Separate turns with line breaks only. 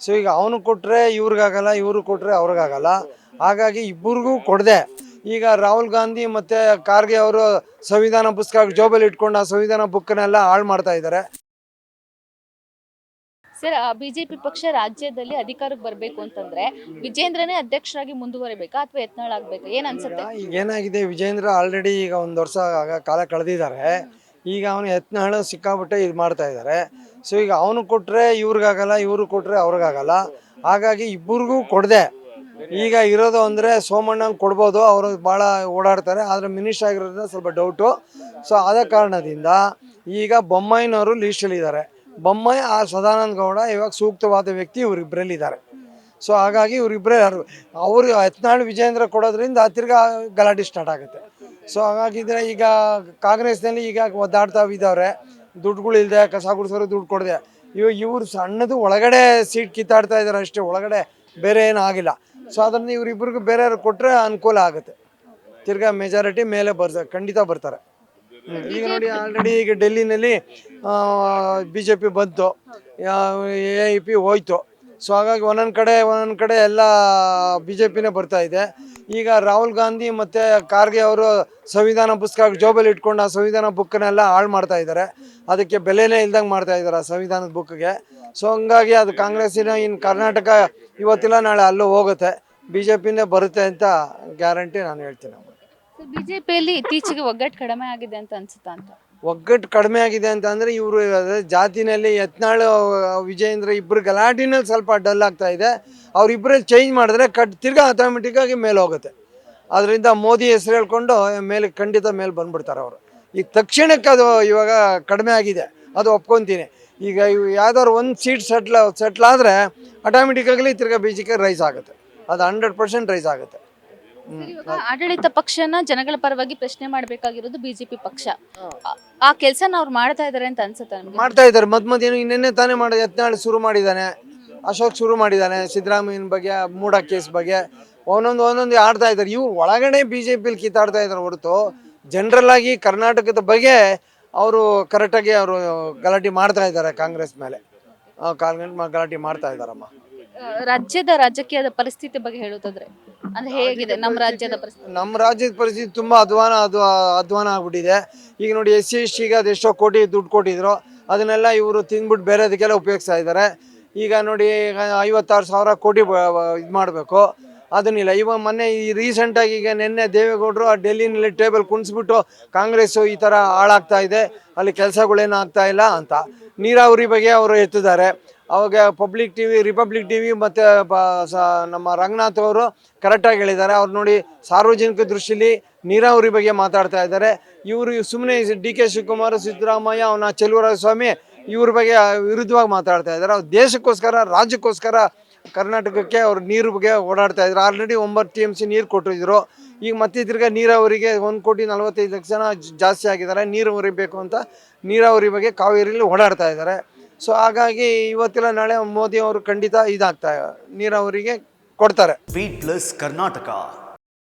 So ಈಗ ಅವನು ಕೊಟ್ಟರೆ ಇವ್ರಿಗಾಗಲ್ಲ, ಇವರು ಕೊಟ್ಟರೆ ಅವ್ರಿಗಾಗಲ್ಲ. ಹಾಗಾಗಿ ಇಬ್ಬರಿಗೂ ಕೊಡದೆ ಈಗ ರಾಹುಲ್ ಗಾಂಧಿ ಮತ್ತು ಖಾರ್ಗೆ ಅವರು ಸಂವಿಧಾನ ಪುಸ್ತಕ ಜೋಬಲ್ಲಿ ಇಟ್ಕೊಂಡು ಆ ಸಂವಿಧಾನ ಬುಕ್ನೆಲ್ಲ ಹಾಳು ಮಾಡ್ತಾ ಇದ್ದಾರೆ.
ಸರ್, ಬಿಜೆಪಿ ಪಕ್ಷ ರಾಜ್ಯದಲ್ಲಿ ಅಧಿಕಾರಕ್ಕೆ ಬರಬೇಕು ಅಂತಂದ್ರೆ ವಿಜೇಂದ್ರನೇ ಅಧ್ಯಕ್ಷರಾಗಿ ಮುಂದುವರಿಬೇಕಾ ಅಥವಾ ಯತ್ನಾಳ್ ಆಗ್ಬೇಕಾ? ಏನ್ ಅನ್ಸುತ್ತೆ?
ಈಗ ಏನಾಗಿದೆ, ವಿಜೇಂದ್ರ ಆಲ್ರೆಡಿ ಈಗ ಒಂದು ವರ್ಷ ಕಾಲ ಕಳೆದಿದ್ದಾರೆ. ಈಗ ಅವನು ಯತ್ನಾಳು ಸಿಕ್ಕಾಬಿಟ್ಟೆ ಇದು ಮಾಡ್ತಾ ಇದ್ದಾರೆ. ಸೊ ಈಗ ಅವನು ಕೊಟ್ಟರೆ ಇವ್ರಿಗಾಗಲ್ಲ, ಇವರು ಕೊಟ್ಟರೆ ಅವ್ರಿಗಾಗಲ್ಲ. ಹಾಗಾಗಿ ಇಬ್ಬರಿಗೂ ಕೊಡದೆ ಈಗ ಇರೋದು ಅಂದರೆ ಸೋಮಣ್ಣಂಗೆ ಕೊಡ್ಬೋದು, ಅವರು ಭಾಳ ಓಡಾಡ್ತಾರೆ. ಆದರೆ ಮಿನಿಸ್ಟರ್ ಆಗಿರೋದ್ರಿಂದ ಸ್ವಲ್ಪ ಡೌಟು. ಸೊ ಆದ ಕಾರಣದಿಂದ ಈಗ ಬೊಮ್ಮಾಯಿನವರು ಲೀಸ್ಟಲ್ಲಿದ್ದಾರೆ. ಬೊಮ್ಮಾಯಿ ಸದಾನಂದ ಗೌಡ ಇವಾಗ ಸೂಕ್ತವಾದ ವ್ಯಕ್ತಿ ಇವರಿಬ್ಬರಲ್ಲಿದ್ದಾರೆ. ಸೊ ಹಾಗಾಗಿ ಇವರಿಬ್ಬರೇ ಅವರು ಯತ್ನಾಳ್ ವಿಜೇಂದ್ರ ಕೊಡೋದ್ರಿಂದ ತಿರ್ಗಾ ಗಲಾಟೆ ಸ್ಟಾರ್ಟ್ ಆಗುತ್ತೆ. ಸೊ ಹಾಗಾಗಿದ್ರೆ ಈಗ ಕಾಂಗ್ರೆಸ್ನಲ್ಲಿ ಈಗ ಒದ್ದಾಡ್ತಾ ಇದ್ದವ್ರೆ, ದುಡ್ಡುಗಳಿಲ್ಲದೆ, ಕಸ ಗುಡಿಸೋರು ದುಡ್ಡು ಕೊಡದೆ. ಇವ್ರು ಸಣ್ಣದು ಒಳಗಡೆ ಸೀಟ್ ಕಿತ್ತಾಡ್ತಾ ಇದ್ದಾರೆ ಅಷ್ಟೇ, ಒಳಗಡೆ ಬೇರೆ ಏನೂ ಆಗಿಲ್ಲ. ಸೊ ಅದನ್ನು ಇವರಿಬ್ಬರಿಗೂ ಬೇರೆಯವ್ರು ಕೊಟ್ಟರೆ ಅನುಕೂಲ ಆಗುತ್ತೆ. ತಿರ್ಗಾ ಮೆಜಾರಿಟಿ ಮೇಲೆ ಖಂಡಿತ ಬರ್ತಾರೆ. ಈಗ ನೋಡಿ, ಆಲ್ರೆಡಿ ಈಗ ಡೆಲ್ಲಿನಲ್ಲಿ BJP ಬಂತು, AIP ಹೋಯ್ತು. ಸೊ ಹಾಗಾಗಿ ಒಂದೊಂದು ಕಡೆ ಎಲ್ಲ BJPನೇ ಬರ್ತಾ ಇದೆ. ಈಗ ರಾಹುಲ್ ಗಾಂಧಿ ಮತ್ತು ಖಾರ್ಗೆ ಅವರು ಸಂವಿಧಾನ ಪುಸ್ತಕ ಜೋಬಲ್ಲಿ ಇಟ್ಕೊಂಡು ಆ ಸಂವಿಧಾನ ಬುಕ್ನೆಲ್ಲ ಹಾಳು ಮಾಡ್ತಾ ಇದ್ದಾರೆ. ಅದಕ್ಕೆ ಬೆಲೆನೇ ಇಲ್ದಂಗೆ ಮಾಡ್ತಾ ಇದ್ದಾರೆ ಆ ಸಂವಿಧಾನದ ಬುಕ್ಗೆ. ಸೊ ಹಂಗಾಗಿ ಅದು ಕಾಂಗ್ರೆಸ್ಸಿನ ಇನ್ನು ಕರ್ನಾಟಕ ಇವತ್ತಿಲ್ಲ ನಾಳೆ ಅಲ್ಲೂ ಹೋಗುತ್ತೆ. BJPನೇ ಬರುತ್ತೆ ಅಂತ ಗ್ಯಾರಂಟಿ ನಾನು ಹೇಳ್ತೀನಿ.
ಬಿಜೆಪಿಯಲ್ಲಿ ಇತ್ತೀಚೆಗೆ ಒಗ್ಗಟ್ಟು ಕಡಿಮೆ ಆಗಿದೆ ಅಂತ ಅನ್ಸುತ್ತಾ ಅಂತ?
ಒಗ್ಗಟ್ಟು ಕಡಿಮೆ ಆಗಿದೆ ಅಂತ ಅಂದರೆ ಇವರು ಜಾತಿನಲ್ಲಿ ಯತ್ನಾಳ್ ವಿಜೇಂದ್ರ ಇಬ್ಬರು ಗಲಾಟಿನಲ್ಲಿ ಸ್ವಲ್ಪ ಡಲ್ ಆಗ್ತಾ ಇದೆ. ಅವರಿಬ್ಬರಲ್ಲಿ ಚೇಂಜ್ ಮಾಡಿದ್ರೆ ತಿರ್ಗಾ ಆಟೋಮೆಟಿಕ್ಕಾಗಿ ಮೇಲೆ ಹೋಗುತ್ತೆ. ಅದರಿಂದ ಮೋದಿ ಹೆಸರು ಹೇಳ್ಕೊಂಡು ಮೇಲೆ ಖಂಡಿತ ಮೇಲೆ ಬಂದ್ಬಿಡ್ತಾರೆ ಅವರು. ಈಗ ತಕ್ಷಣಕ್ಕೆ ಅದು ಇವಾಗ ಕಡಿಮೆ ಆಗಿದೆ, ಅದು ಒಪ್ಕೊತೀನಿ. ಈಗ ಇವು ಯಾವ್ದಾದ್ರು ಒಂದು ಸೀಟ್ ಸೆಟ್ಲ್ ಆದರೆ ಆಟೋಮೆಟಿಕ್ಕಾಗಲಿ ತಿರ್ಗಾ BJP ರೈಸ್ ಆಗುತ್ತೆ. ಅದು 100% ರೈಸ್ ಆಗುತ್ತೆ.
ಆಡಳಿತ ಪಕ್ಷನ ಜನಗಳ ಪರವಾಗಿ ಪ್ರಶ್ನೆ ಮಾಡಬೇಕಾಗಿರೋದು ಬಿಜೆಪಿ ಪಕ್ಷ. ಆ ಕೆಲಸನ ಅವ್ರು ಮಾಡ್ತಾ ಇದಾರೆ ಅಂತ ಅನ್ಸುತ್ತೆ ನಮ್ಗೆ?
ಮಾಡ್ತಾ ಇದ್ದಾರೆ. ಮಧ್ಯ ನಿನ್ನೆ ತಾನೇ ಯತ್ನಾಳ್ ಶುರು ಮಾಡಿದ್ದಾನೆ, ಅಶೋಕ್ ಶುರು ಮಾಡಿದ್ದಾನೆ. ಸಿದ್ದರಾಮಯ್ಯನ ಬಗ್ಗೆ, ಮೂಡ ಕೇಸ್ ಬಗ್ಗೆ ಒಂದೊಂದು ಆಡ್ತಾ ಇದ್ದಾರೆ. ಇವ್ರು ಒಳಗಡೆ BJPಲಿ ಕಿತ್ತಾಡ್ತಾ ಇದ್ದಾರೆ ಹೊರತು ಜನರಲ್ ಆಗಿ ಕರ್ನಾಟಕದ ಬಗ್ಗೆ ಅವರು ಕರೆಕ್ಟಾಗಿ ಅವರು ಗಲಾಟೆ ಮಾಡ್ತಾ ಇದ್ದಾರೆ. ಕಾಂಗ್ರೆಸ್ ಮೇಲೆ ಗಲಾಟೆ ಮಾಡ್ತಾ ಇದ್ದಾರಮ್ಮ.
ರಾಜ್ಯದ ರಾಜಕೀಯದ ಪರಿಸ್ಥಿತಿ ಬಗ್ಗೆ ಹೇಳೋದಾದ್ರೆ ಅಂದ್ರೆ ಹೇಗಿದೆ ನಮ್ಮ ರಾಜ್ಯದ ಪರಿಸ್ಥಿತಿ?
ನಮ್ಮ ರಾಜ್ಯದ ಪರಿಸ್ಥಿತಿ ತುಂಬ ಅಧ್ವಾನ ಆಗ್ಬಿಟ್ಟಿದೆ. ಈಗ ನೋಡಿ, SC/STಗೆ ಅದೆಷ್ಟೋ ಕೋಟಿ ದುಡ್ಡು ಕೊಟ್ಟಿದ್ರು, ಅದನ್ನೆಲ್ಲ ಇವರು ತಿಂದ್ಬಿಟ್ಟು ಬೇರೆದಕ್ಕೆಲ್ಲ ಉಪಯೋಗಿಸ್ತಾ ಇದ್ದಾರೆ. ಈಗ ನೋಡಿ, 56,000 ಕೋಟಿ ಇದು ಮಾಡಬೇಕು, ಅದನ್ನಿಲ್ಲ. ಇವಾಗ ಮೊನ್ನೆ ಈ ರೀಸೆಂಟಾಗಿ ಈಗ ನಿನ್ನೆ ದೇವೇಗೌಡರು ಆ ಡೆಲ್ಲಿನಲ್ಲಿ ಟೇಬಲ್ ಕುಣಿಸ್ಬಿಟ್ಟು ಕಾಂಗ್ರೆಸ್ಸು ಈ ಥರ ಹಾಳಾಗ್ತಾ ಇದೆ, ಅಲ್ಲಿ ಕೆಲಸಗಳೇನು ಆಗ್ತಾ ಇಲ್ಲ ಅಂತ ನೀರಾವರಿ ಬಗ್ಗೆ ಅವರು ಎತ್ತಿದ್ದಾರೆ. ಅವಾಗ ರಿಪಬ್ಲಿಕ್ TV ಮತ್ತು ನಮ್ಮ ರಂಗನಾಥ್ ಅವರು ಕರೆಕ್ಟಾಗಿ ಹೇಳಿದ್ದಾರೆ. ಅವ್ರು ನೋಡಿ, ಸಾರ್ವಜನಿಕ ದೃಷ್ಟಿಲಿ ನೀರಾವರಿ ಬಗ್ಗೆ ಮಾತಾಡ್ತಾ ಇದ್ದಾರೆ. ಇವರು ಸುಮ್ಮನೆ DK ಶಿವಕುಮಾರ್, ಸಿದ್ದರಾಮಯ್ಯ, ಅವನ ಚೆಲುವರಾಯಸ್ವಾಮಿ ಇವ್ರ ಬಗ್ಗೆ ವಿರುದ್ಧವಾಗಿ ಮಾತಾಡ್ತಾ ಇದ್ದಾರೆ. ಅವ್ರು ದೇಶಕ್ಕೋಸ್ಕರ, ರಾಜ್ಯಕ್ಕೋಸ್ಕರ, ಕರ್ನಾಟಕಕ್ಕೆ ಅವ್ರು ನೀರು ಬಗ್ಗೆ ಓಡಾಡ್ತಾ ಇದ್ರು. ಆಲ್ರೆಡಿ 9 TMC ನೀರು ಕೊಟ್ಟಿದ್ರು. ಈಗ ಮತ್ತೆ ತಿರ್ಗಾ ನೀರಾವರಿಗೆ 1,45,00,000 ಜಾಸ್ತಿ ಆಗಿದ್ದಾರೆ. ನೀರು ಬೇಕು ಅಂತ ನೀರಾವರಿ ಬಗ್ಗೆ ಕಾವೇರಿಯಲ್ಲಿ ಓಡಾಡ್ತಾ ಇದ್ದಾರೆ. ಸೊ ಹಾಗಾಗಿ ಇವತ್ತಿಲ್ಲ ನಾಳೆ ಮೋದಿ ಅವರು ಖಂಡಿತ ನೀರಾವರಿಗೆ ಕೊಡ್ತಾರೆ.
Beat plus Karnataka.